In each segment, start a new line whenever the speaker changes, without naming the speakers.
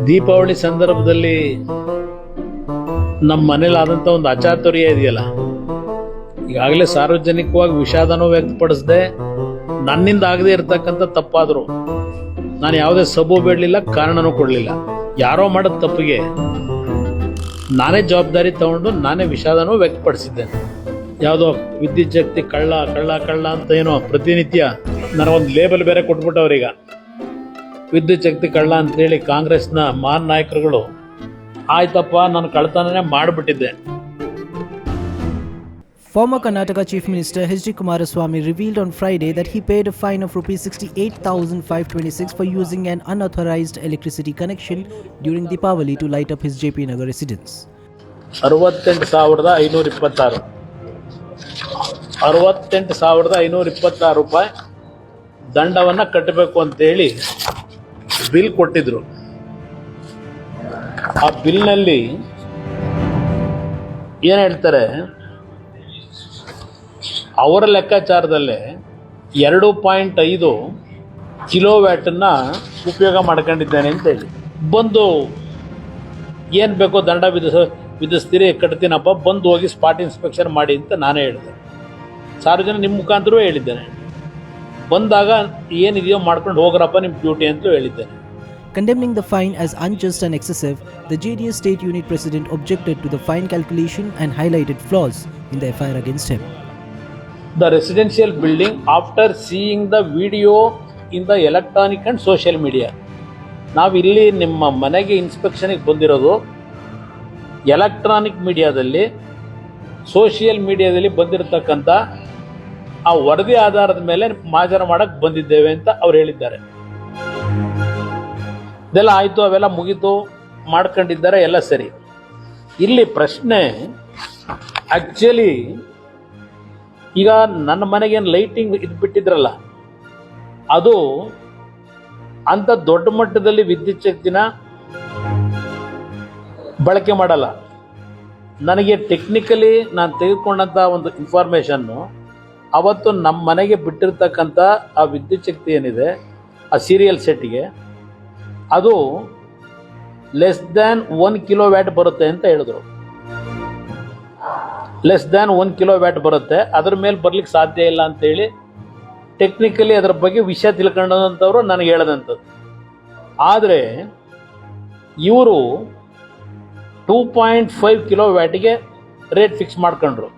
ದೀಪಾವಳಿ ಸಂದರ್ಭದಲ್ಲಿ ನಮ್ಮ ಮನೇಲಾದಂಥ ಒಂದು ಅಚಾತುರ್ಯ ಇದೆಯಲ್ಲ, ಈಗಾಗಲೇ ಸಾರ್ವಜನಿಕವಾಗಿ ವಿಷಾದನೂ ವ್ಯಕ್ತಪಡಿಸದೆ ನನ್ನಿಂದ ಆಗದೆ ಇರತಕ್ಕಂಥ ತಪ್ಪಾದರೂ ನಾನು ಯಾವುದೇ ಸಬು ಬೇಡಲಿಲ್ಲ, ಕಾರಣನೂ ಕೊಡಲಿಲ್ಲ. ಯಾರೋ ಮಾಡೋದು ತಪ್ಪಿಗೆ ನಾನೇ ಜವಾಬ್ದಾರಿ ತಗೊಂಡು ನಾನೇ ವಿಷಾದನೂ ವ್ಯಕ್ತಪಡಿಸಿದ್ದೇನೆ. ಯಾವುದೋ ವಿದ್ಯುತ್ ಶಕ್ತಿ ಕಳ್ಳ ಕಳ್ಳ ಕಳ್ಳ ಅಂತ ಏನೋ ಪ್ರತಿನಿತ್ಯ ನನಗೊಂದು ಲೇಬಲ್ ಬೇರೆ ಕೊಟ್ಬಿಟ್ಟವ್ರೀಗ. ವಿದ್ಯುತ್ ಶಕ್ತಿ ಕಳ್ಳ ಅಂತೇಳಿ ಕಾಂಗ್ರೆಸ್ನ ಮಹಾನ್ ನಾಯಕರುಗಳು ಆಯ್ತಪ್ಪ ನಾನು ಕಳ್ತನನೇ ಮಾಡಿಬಿಟ್ಟಿದ್ದೆ.
Former Karnataka Chief Minister H.D. Kumaraswamy revealed on Friday that he paid a fine of Rs 68,526 for using an unauthorized electricity connection during Deepavali to light up his JP Nagar residence.
68,526 ರೂಪಾಯಿ ದಂಡವನ್ನು ಕಟ್ಟಬೇಕು ಅಂತೇಳಿ bill ಕೊಟ್ಟಿದ್ರು. ಆ ಬಿಲ್ನಲ್ಲಿ ಏನು ಹೇಳ್ತಾರೆ, ಅವರ ಲೆಕ್ಕಾಚಾರದಲ್ಲೇ 2.5 ಕಿಲೋವ್ಯಾಟನ್ನು ಉಪಯೋಗ ಮಾಡ್ಕೊಂಡಿದ್ದೇನೆ ಅಂತ ಹೇಳಿ ಬಂದು ಏನು ಬೇಕೋ ದಂಡ ವಿಧಿಸ್ತೀರಿ, ಕಟ್ತೀನಪ್ಪ, ಬಂದು ಹೋಗಿ ಸ್ಪಾಟ್ ಇನ್ಸ್ಪೆಕ್ಷನ್ ಮಾಡಿ ಅಂತ ನಾನೇ ಹೇಳಿದೆ. ಸಾರ್ವಜನಿಕ ನಿಮ್ಮ ಮುಖಾಂತರವೂ ಹೇಳಿದ್ದೇನೆ. ಬಂದಾಗ ಏನಿದೆಯೋ ಮಾಡ್ಕೊಂಡು ಹೋಗ್ರಪ್ಪ ನಿಮ್ಮ ಡ್ಯೂಟಿ ಅಂತಲೂ ಹೇಳಿದ್ದೇನೆ.
Condemning the fine as unjust and excessive, the JDS State Unit President objected to the fine calculation and highlighted flaws in the FIR against him.
The residential building, after seeing the video in the electronic and social media, ನಾವು ಇಲ್ಲಿ ನಿಮ್ಮ ಮನೆಗೆ ಇನ್ಸ್ಪೆಕ್ಷನಿಗೆ ಬಂದಿರೋದು electronic ಮೀಡಿಯಾದಲ್ಲಿ, social ಮೀಡಿಯಾದಲ್ಲಿ ಬಂದಿರತಕ್ಕಂಥ ಆ ವರದಿ ಆಧಾರದ ಮೇಲೆ ಮಾಜರ ಮಾಡಕ್ಕೆ ಬಂದಿದ್ದೇವೆ ಅಂತ ಅವ್ರು ಹೇಳಿದ್ದಾರೆ. ಇದೆಲ್ಲ ಆಯಿತು, ಅವೆಲ್ಲ ಮುಗಿತು, ಮಾಡ್ಕೊಂಡಿದ್ದಾರೆ, ಎಲ್ಲ ಸರಿ. ಇಲ್ಲಿ ಪ್ರಶ್ನೆ ಆ್ಯಕ್ಚುಲಿ ಈಗ ನನ್ನ ಮನೆಗೇನು ಲೈಟಿಂಗ್ ಇದು ಬಿಟ್ಟಿದ್ರಲ್ಲ, ಅದು ಅಂಥ ದೊಡ್ಡ ಮಟ್ಟದಲ್ಲಿ ವಿದ್ಯುತ್ ಶಕ್ತಿನ ಬಳಕೆ ಮಾಡಲ್ಲ. ನನಗೆ ಟೆಕ್ನಿಕಲಿ ನಾನು ತೆಗೆದುಕೊಂಡಂಥ ಒಂದು ಇನ್ಫಾರ್ಮೇಷನ್ನು, ಅವತ್ತು ನಮ್ಮ ಮನೆಗೆ ಬಿಟ್ಟಿರ್ತಕ್ಕಂಥ ಆ ವಿದ್ಯುತ್ ಶಕ್ತಿ ಏನಿದೆ ಆ ಸೀರಿಯಲ್ ಸೆಟ್ಗೆ, ಅದು ಲೆಸ್ ದ್ಯಾನ್ 1 ಕಿಲೋವ್ಯಾಟ್ ಬರುತ್ತೆ ಅಂತ ಹೇಳಿದ್ರು. ಲೆಸ್ ದ್ಯಾನ್ 1 ಕಿಲೋವ್ಯಾಟ್ ಬರುತ್ತೆ, ಅದ್ರ ಮೇಲೆ ಬರ್ಲಿಕ್ಕೆ ಸಾಧ್ಯ ಇಲ್ಲ ಅಂತೇಳಿ ಟೆಕ್ನಿಕಲಿ ಅದರ ಬಗ್ಗೆ ವಿಷಯ ತಿಳ್ಕೊಂಡಂಥವ್ರು ನನಗೆ ಹೇಳದಂಥದ್ದು. ಆದರೆ ಇವರು 2.5 ಕಿಲೋವ್ಯಾಟಿಗೆ ರೇಟ್ ಫಿಕ್ಸ್ ಮಾಡ್ಕೊಂಡ್ರು.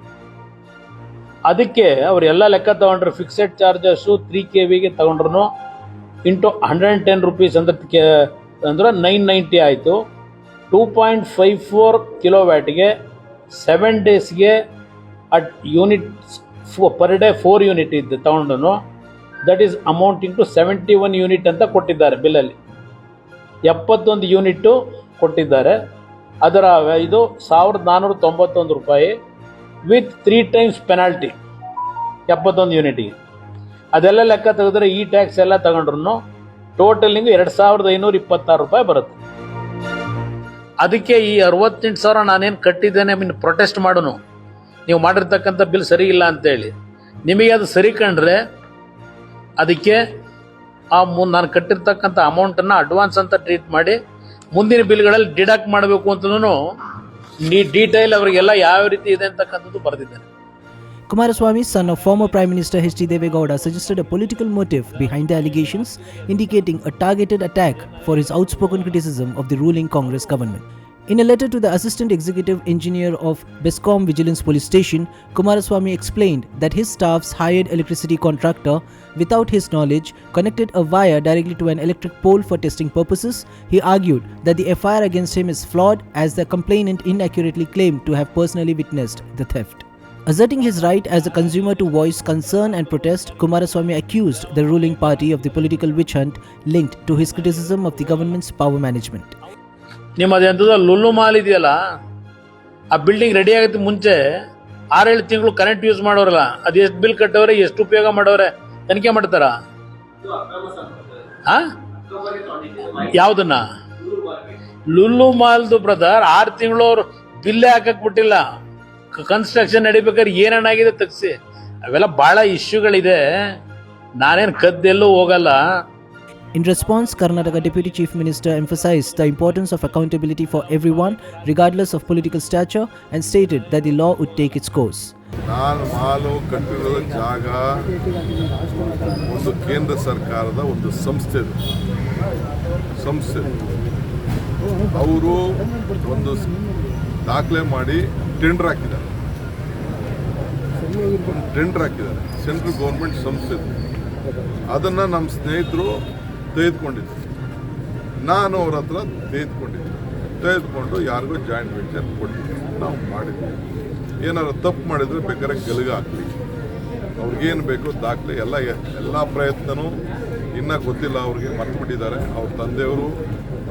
ಅದಕ್ಕೆ ಅವರು ಎಲ್ಲ ಲೆಕ್ಕ ತಗೊಂಡ್ರು. ಫಿಕ್ಸೆಡ್ ಚಾರ್ಜಸ್ಸು 3 kVಗೆ ತಗೊಂಡ್ರು ಇಂಟು 110 ರೂಪೀಸ್ ಅಂದ್ರೆ 990 ಆಯಿತು. 2.54 ಕಿಲೋವ್ಯಾಟಿಗೆ 7 ಡೇಸ್ಗೆ at unit per day 4 unit ಇದ್ದು ತಗೊಂಡು, that is amounting to 71 unit ಅಂತ ಕೊಟ್ಟಿದ್ದಾರೆ ಬಿಲ್ಲಲ್ಲಿ. 71 ಯೂನಿಟ್ಟು ಕೊಟ್ಟಿದ್ದಾರೆ. ಅದರ ಇದು 1491 ರೂಪಾಯಿ ವಿತ್ 3 ಟೈಮ್ಸ್ ಪೆನಾಲ್ಟಿ 71 ಯೂನಿಟಿಗೆ. ಅದೆಲ್ಲ ಲೆಕ್ಕ ತೆಗೆದ್ರೆ ಈ ಟ್ಯಾಕ್ಸ್ ಎಲ್ಲ ತಗೊಂಡ್ರು ಟೋಟಲಿಂಗು 2,526 ರೂಪಾಯಿ ಬರುತ್ತೆ. ಅದಕ್ಕೆ ಈ 68,000 ನಾನೇನು ಕಟ್ಟಿದ್ದೇನೆ ಪ್ರೊಟೆಸ್ಟ್ ಮಾಡೋನು, ನೀವು ಮಾಡಿರ್ತಕ್ಕಂಥ ಬಿಲ್ ಸರಿ ಇಲ್ಲ ಅಂತೇಳಿ. ನಿಮಗೆ ಅದು ಸರಿ ಕಂಡ್ರೆ ಅದಕ್ಕೆ ನಾನು ಕಟ್ಟಿರ್ತಕ್ಕಂಥ ಅಮೌಂಟನ್ನು ಅಡ್ವಾನ್ಸ್ ಅಂತ ಟ್ರೀಟ್ ಮಾಡಿ ಮುಂದಿನ ಬಿಲ್ಗಳಲ್ಲಿ ಡಿಡಕ್ಟ್ ಮಾಡಬೇಕು ಅಂತಲೂ ಡೀಟೇಲ್ ಅವರಿಗೆಲ್ಲ ಯಾವ ರೀತಿ ಇದೆ ಅಂತಕ್ಕಂಥದ್ದು ಬರೆದಿದ್ದೇನೆ.
Kumaraswamy, son of former Prime Minister H.D. Deve Gowda, suggested a political motive behind the allegations, indicating a targeted attack for his outspoken criticism of the ruling Congress government. In a letter to the Assistant Executive Engineer of BESCOM Vigilance Police Station, Kumaraswamy explained that his staff's hired electricity contractor, without his knowledge, connected a wire directly to an electric pole for testing purposes. He argued that the FIR against him is flawed as the complainant inaccurately claimed to have personally witnessed the theft. Asserting his right as a consumer to voice concern and protest, Kumaraswamy accused the ruling party of the political witch hunt linked to his criticism of the government's power management.
ನಿಮ್ಮದೆಂಥದ್ದು Lulu mall ಇದೆಯಲ್ಲ, ಆ building ready ಆಗುತ್ತೆ ಮುಂಚೆ 6-7 ತಿಂಗಳು current use ಮಾಡೋರಲ್ಲ, ಅದು ಎಷ್ಟು bill ಕಟ್ಟವ್ರೆ, ಎಷ್ಟು ಉಪಯೋಗ ಮಾಡವ್ರೆ ತನಿಖೆ ಮಾಡ್ತಾರ? ಯಾವುದನ್ನ? ಲುಲ್ಲು ಮಾಲ್ದು ಬ್ರದರ್ 6 ತಿಂಗಳು ಅವ್ರು ಬಿಲ್ಲೇ ಹಾಕಕ್ ಬಿಟ್ಟಿಲ್ಲ. ಕನ್ಸ್ಟ್ರಕ್ಷನ್ ನಡಿಬೇಕಾದ್ರೆ ಏನೇನಾಗಿದೆ ತೆಗ್ಸಿ, ಅವೆಲ್ಲ ಭಾಳ ಇಶ್ಯೂಗಳಿದೆ. ನಾನೇನು ಕದ್ದೆಲ್ಲೂ ಹೋಗಲ್ಲ.
In response, Karnataka Deputy Chief Minister emphasized the importance of accountability for everyone, regardless of political stature, and stated that the law would take its course.
ನಾನು ಮಾಲು ಕಟ್ಟಿರೋ ಜಾಗ ಒಂದು ಕೇಂದ್ರ ಸರ್ಕಾರದ ಒಂದು ಸಂಸ್ಥೆ ಅವರು ಒಂದು ದಾಖಲೆ ಮಾಡಿ ಟೆಂಡರ್ ಹಾಕಿದ್ದಾರೆ. ಸೆಂಟ್ರಲ್ ಗೌರ್ಮೆಂಟ್ ಸಂಸ್ಥೆ. ಅದನ್ನು ನಮ್ಮ ಸ್ನೇಹಿತರು ತೆಗೆದುಕೊಂಡಿದ್ರು. ನಾನು ಅವ್ರ ಹತ್ರ ತೆಗೆದುಕೊಂಡು ಯಾರಿಗೂ ಜಾಯಿಂಟ್ ವೆಂಚರ್ ಕೊಟ್ಟಿದ್ದೆ. ನಾವು ಮಾಡಿದ್ವಿ. ಏನಾದ್ರು ತಪ್ಪು ಮಾಡಿದರೆ ಬೇಕಾದ್ರೆ ಗೆಲುಗ ಹಾಕಲಿ, ಅವ್ರಿಗೇನು ಬೇಕು ದಾಖಲೆ ಎಲ್ಲ ಪ್ರಯತ್ನನೂ ಇನ್ನೂ ಗೊತ್ತಿಲ್ಲ, ಅವ್ರಿಗೆ ಮರ್ತುಬಿಟ್ಟಿದ್ದಾರೆ. ಅವ್ರ ತಂದೆಯವರು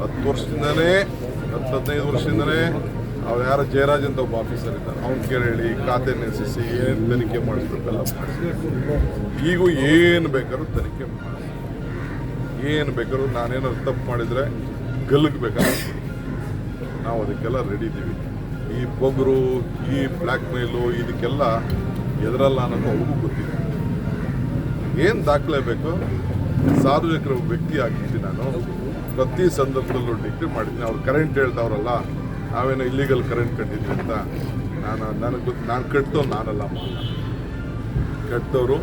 15 ವರ್ಷದಿಂದನೇ ಅವ್ರು ಯಾರೋ ಜಯರಾಜ್ ಅಂತ ಒಬ್ಬ ಆಫೀಸರ್ ಇದ್ದಾರೆ, ಅವ್ನು ಕೇಳಿ ಖಾತೆ ನೆನೆಸಿ ಏನು ತನಿಖೆ ಮಾಡಿಸ್ಬೇಕೆಲ್ಲ ಮಾಡಿಸಿ. ಈಗೂ ಏನು ಬೇಕಾದ್ರೂ ತನಿಖೆ ಮಾಡಿಸಿ, ಏನು ಬೇಕಾದ್ರೂ ನಾನೇನಾದ್ರು ತಪ್ಪು ಮಾಡಿದರೆ ಗಲ್ಲಿಗೆ ಬೇಕಾದ್ರೆ ನಾವು ಅದಕ್ಕೆಲ್ಲ ರೆಡಿ ಇದ್ದೀವಿ. ಈ ಬೊಗರು, ಈ ಬ್ಲ್ಯಾಕ್ ಮೇಲು ಇದಕ್ಕೆಲ್ಲ ಎದುರಲ್ಲ ಅನ್ನೋದು ಅವ್ರಿಗೂ ಗೊತ್ತಿದೆ. ಏನು ದಾಖಲೆ ಬೇಕು ಸಾರ್ವಜನಿಕರ ವ್ಯಕ್ತಿ ಆಗಿದ್ದೀನಿ. ನಾನು ಪ್ರತಿ ಸಂದರ್ಭದಲ್ಲೂ ಡಿಗ್ರಿ ಮಾಡಿದ್ದೀನಿ. ಅವ್ರು ಕರೆಂಟ್ ಹೇಳ್ದವ್ರಲ್ಲ, ನಾವೇನೋ ಇಲ್ಲಿಗಲ್ ಕರೆಂಟ್ ಕಟ್ಟಿದ್ವಿ ಅಂತ. ನಾನು ಕಟ್ಟಿದವ್ರು ನಾನಲ್ಲ, ಕಟ್ಟಿದವರು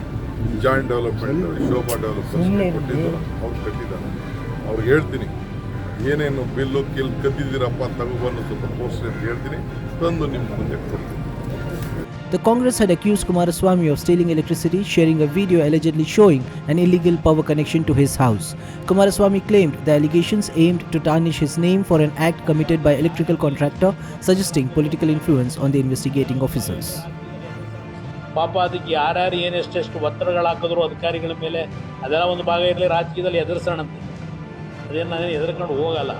ಜಾಯಿಂಟ್ ಡೆವಲಪ್ಮೆಂಟ್ ಶೋಭಾ ಡೆವಲಪ್ಮೆಂಟ್ ಕೊಟ್ಟಿದ್ದು ಅವ್ರು ಕಟ್ಟಿದ್ದಾರೆ. ಅವ್ರಿಗೆ ಹೇಳ್ತೀನಿ ಏನೇನು ಬಿಲ್ಲು ಕದ್ದಿದ್ದೀರಪ್ಪ ತಗೊಬಂದು ಸ್ವಲ್ಪ ತೋರಿಸಿ ಅಂತ ಹೇಳ್ತೀನಿ, ತಂದು ನಿಮ್ಮ ಮುಂದೆ ಕೊಡ್ತೀನಿ.
The Congress had accused Kumaraswamy of stealing electricity, sharing a video allegedly showing an illegal power connection to his house. Kumaraswamy claimed the allegations aimed to tarnish his name for an act committed by electrical contractor, suggesting political influence on the investigating officers.
ಪಾಪ ಅದಕ್ಕೆ ಯಾರ್ಯಾರು ಏನೆಷ್ಟೆಷ್ಟು ಒತ್ತಡಗಳು ಹಾಕಿದ್ರು ಅಧಿಕಾರಿಗಳ ಮೇಲೆ, ಅದೆಲ್ಲ ಒಂದು ಭಾಗ ಇರಲಿ, ರಾಜಕೀಯದಲ್ಲಿ ಎದುರಿಸೋಣಂತೆ. ಅದೇನು ನಾನೇನು ಎದುರ್ಕೊಂಡು ಹೋಗಲ್ಲ.